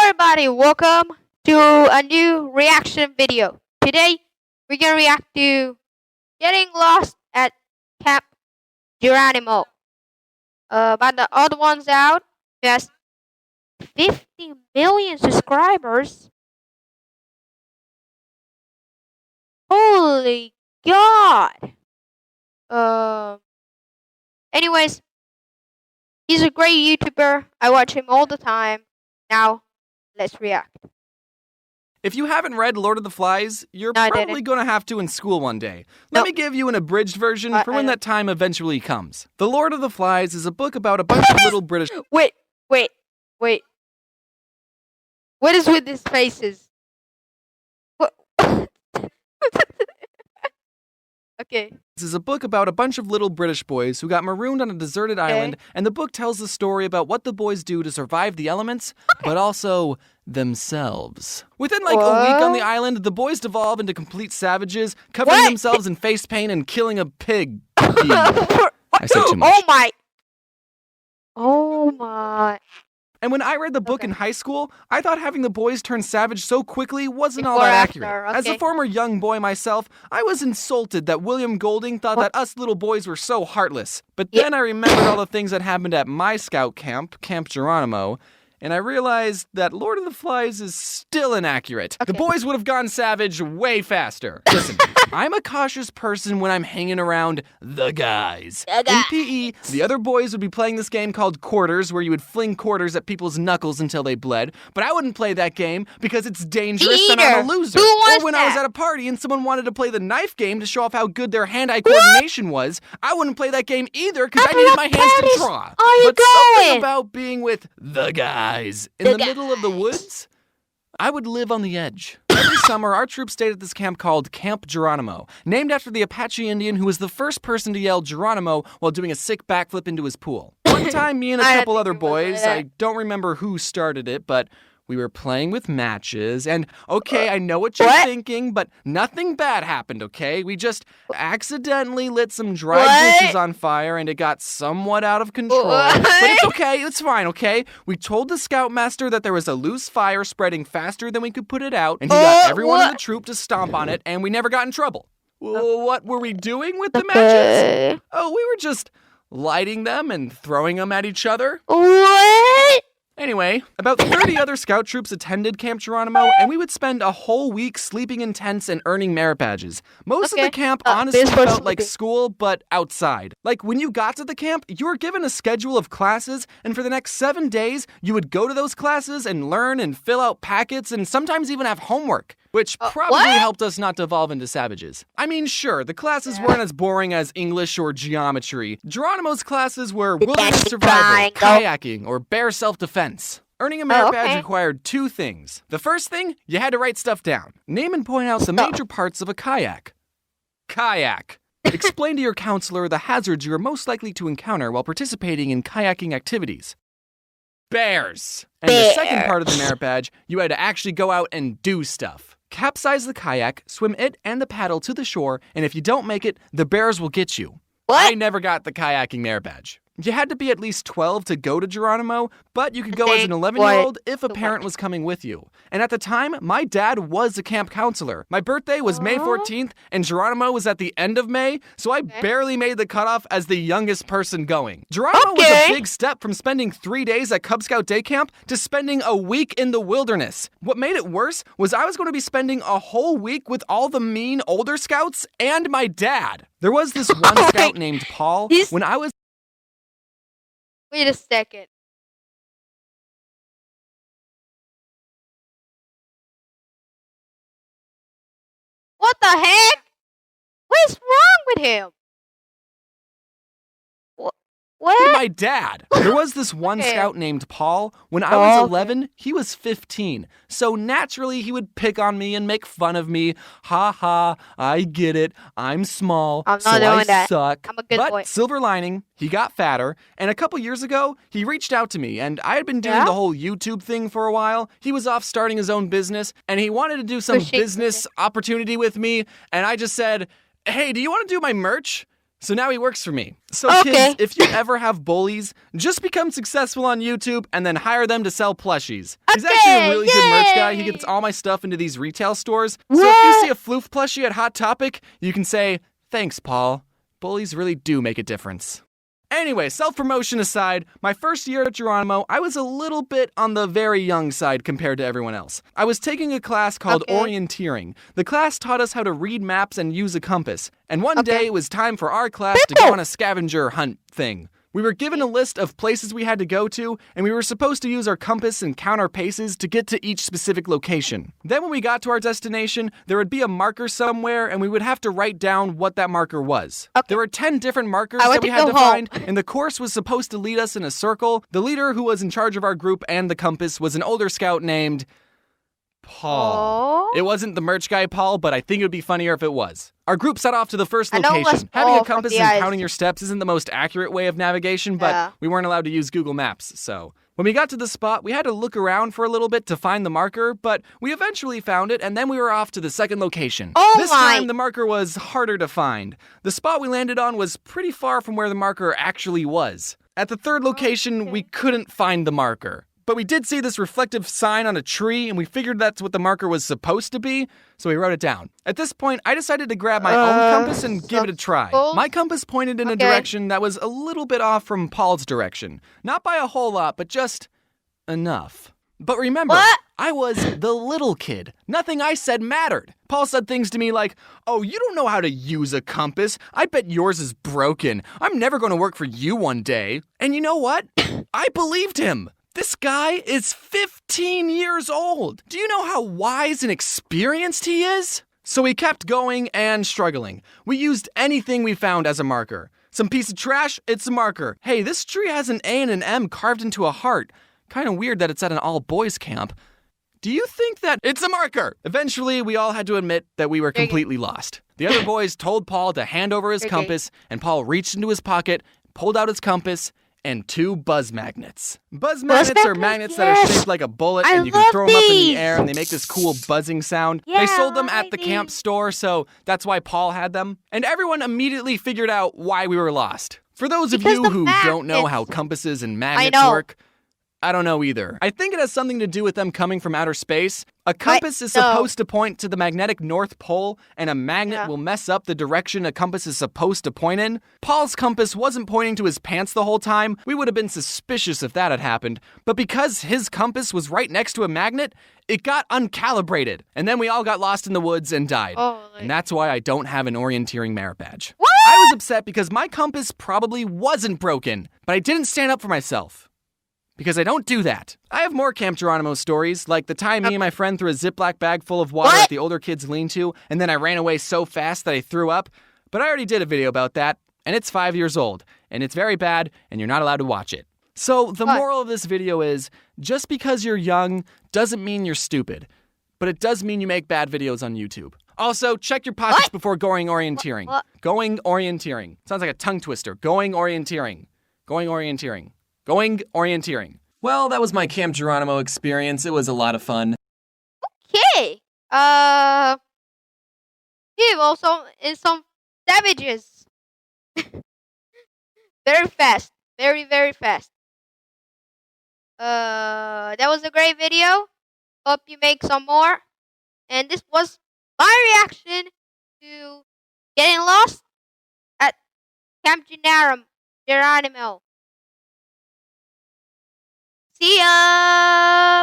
everybody, welcome to a new reaction video. Today, we're gonna react to getting lost at Camp Geronimo by the TheOdd1sOut, who has 50 million subscribers. Holy God! Anyways, he's a great YouTuber. I watch him all the time. Now, let's react. If you haven't read Lord of the Flies, you're probably going to have to in school one day. Let me give you an abridged version for when that time eventually comes. The Lord of the Flies is a book about a bunch of little British... Wait. What is with these faces? What? Okay. This is a book about a bunch of little British boys who got marooned on a deserted island, and the book tells the story about what the boys do to survive the elements, but also themselves. Within a week on the island, the boys devolve into complete savages, covering themselves in face paint and killing a pig. I said too much. Oh my. And when I read the book in high school, I thought having the boys turn savage so quickly wasn't all that accurate. As a former young boy myself, I was insulted that William Golding thought that us little boys were so heartless. But then I remembered all the things that happened at my scout camp, Camp Geronimo, and I realized that Lord of the Flies is still inaccurate. The boys would have gone savage way faster. Listen, I'm a cautious person when I'm hanging around the guys. In PE, the other boys would be playing this game called Quarters, where you would fling quarters at people's knuckles until they bled. But I wouldn't play that game because it's dangerous and I'm a loser. Or when I was at a party and someone wanted to play the knife game to show off how good their hand-eye coordination was, I wouldn't play that game either because I needed my hands to draw. But something about being with the guys in the middle of the woods, I would live on the edge. Every summer, our troop stayed at this camp called Camp Geronimo, named after the Apache Indian who was the first person to yell Geronimo while doing a sick backflip into his pool. One time, me and a couple other boys, I don't remember who started it, but we were playing with matches, and I know what you're thinking, but nothing bad happened, okay? We just accidentally lit some dried bushes on fire, and it got somewhat out of control. But it's okay, it's fine, okay? We told the scoutmaster that there was a loose fire spreading faster than we could put it out, and he got everyone in the troop to stomp on it, and we never got in trouble. What were we doing with the matches? Oh, we were just lighting them and throwing them at each other. What? Anyway, about 30 other scout troops attended Camp Geronimo, and we would spend a whole week sleeping in tents and earning merit badges. Most of the camp honestly felt like school, but outside. Like, when you got to the camp, you were given a schedule of classes, and for the next 7 days, you would go to those classes and learn and fill out packets and sometimes even have homework. Which probably helped us not devolve into savages. I mean, sure, the classes weren't as boring as English or geometry. Geronimo's classes were wilderness survival, kayaking, or bare self-defense. Earning a merit badge required 2 things. The first thing, you had to write stuff down. Name and point out the major parts of a kayak. Kayak. Explain to your counselor the hazards you are most likely to encounter while participating in kayaking activities. Bears. And the second part of the merit badge, you had to actually go out and do stuff. Capsize the kayak, swim it and the paddle to the shore, and if you don't make it, the bears will get you. I never got the kayaking merit badge. You had to be at least 12 to go to Geronimo, but you could go as an 11-year-old if a parent was coming with you. And at the time, my dad was a camp counselor. My birthday was May 14th, and Geronimo was at the end of May, so I barely made the cutoff as the youngest person going. Geronimo was a big step from spending 3 days at Cub Scout Day Camp to spending a week in the wilderness. What made it worse was I was going to be spending a whole week with all the mean older scouts and my dad. There was this one scout named Paul. When I was... Wait a second. What the heck? What is wrong with him? What? My dad. There was this one scout named Paul. When I was 11, he was 15. So naturally, he would pick on me and make fun of me. Ha ha, I get it. I'm small, so I suck. I'm a good boy. But silver lining, he got fatter. And a couple years ago, he reached out to me. And I had been doing the whole YouTube thing for a while. He was off starting his own business. And he wanted to do some business opportunity with me. And I just said, hey, do you want to do my merch? So now he works for me. So Okay. kids, if you ever have bullies, just become successful on YouTube and then hire them to sell plushies. He's actually a really good merch guy. He gets all my stuff into these retail stores. So if you see a floof plushie at Hot Topic, you can say, "Thanks, Paul. Bullies really do make a difference." Anyway, self-promotion aside, my first year at Geronimo, I was a little bit on the very young side compared to everyone else. I was taking a class called orienteering. The class taught us how to read maps and use a compass. And one day it was time for our class to go on a scavenger hunt thing. We were given a list of places we had to go to, and we were supposed to use our compass and count our paces to get to each specific location. Then when we got to our destination, there would be a marker somewhere, and we would have to write down what that marker was. There were 10 different markers that we had to find, and the course was supposed to lead us in a circle. The leader who was in charge of our group and the compass was an older scout named Paul. It wasn't the merch guy Paul, but I think it would be funnier if it was. Our group set off to the first location. Having a compass and counting your steps isn't the most accurate way of navigation, but we weren't allowed to use Google Maps, so. When we got to the spot, we had to look around for a little bit to find the marker, but we eventually found it, and then we were off to the second location. This time, the marker was harder to find. The spot we landed on was pretty far from where the marker actually was. At the third location, we couldn't find the marker. But we did see this reflective sign on a tree, and we figured that's what the marker was supposed to be, so we wrote it down. At this point, I decided to grab my own compass and give it a try. My compass pointed in a direction that was a little bit off from Paul's direction. Not by a whole lot, but just enough. But remember, I was the little kid. Nothing I said mattered. Paul said things to me like, "Oh, you don't know how to use a compass. I bet yours is broken. I'm never going to work for you one day." And you know what? I believed him. This guy is 15 years old. Do you know how wise and experienced he is? So we kept going and struggling. We used anything we found as a marker. Some piece of trash, it's a marker. Hey, this tree has an A and an M carved into a heart. Kind of weird that it's at an all-boys camp. Do you think that it's a marker? Eventually, we all had to admit that we were completely lost. The other boys told Paul to hand over his compass, and Paul reached into his pocket, pulled out his compass, and 2 buzz magnets. Buzz magnets are magnets that are shaped like a bullet, and you can throw them up in the air, and they make this cool buzzing sound. They sold them at the camp store, so that's why Paul had them. And everyone immediately figured out why we were lost. For those of you who don't know how compasses and magnets work, I don't know either. I think it has something to do with them coming from outer space. A compass is supposed to point to the magnetic North Pole, and a magnet will mess up the direction a compass is supposed to point in. Paul's compass wasn't pointing to his pants the whole time. We would have been suspicious if that had happened. But because his compass was right next to a magnet, it got uncalibrated. And then we all got lost in the woods and died. And that's why I don't have an orienteering merit badge. I was upset because my compass probably wasn't broken, but I didn't stand up for myself. Because I don't do that. I have more Camp Geronimo stories, like the time me and my friend threw a Ziploc bag full of water at the older kid's lean-to, and then I ran away so fast that I threw up. But I already did a video about that, and it's 5 years old, and it's very bad, and you're not allowed to watch it. So the moral of this video is, just because you're young doesn't mean you're stupid, but it does mean you make bad videos on YouTube. Also, check your pockets before going orienteering. Going orienteering. Sounds like a tongue twister. Going orienteering. Going orienteering. Going orienteering. Well, that was my Camp Geronimo experience. It was a lot of fun. Okay. Also in some savages. Very fast. Very, very fast. That was a great video. Hope you make some more. And this was my reaction to getting lost at Camp Geronimo. See ya!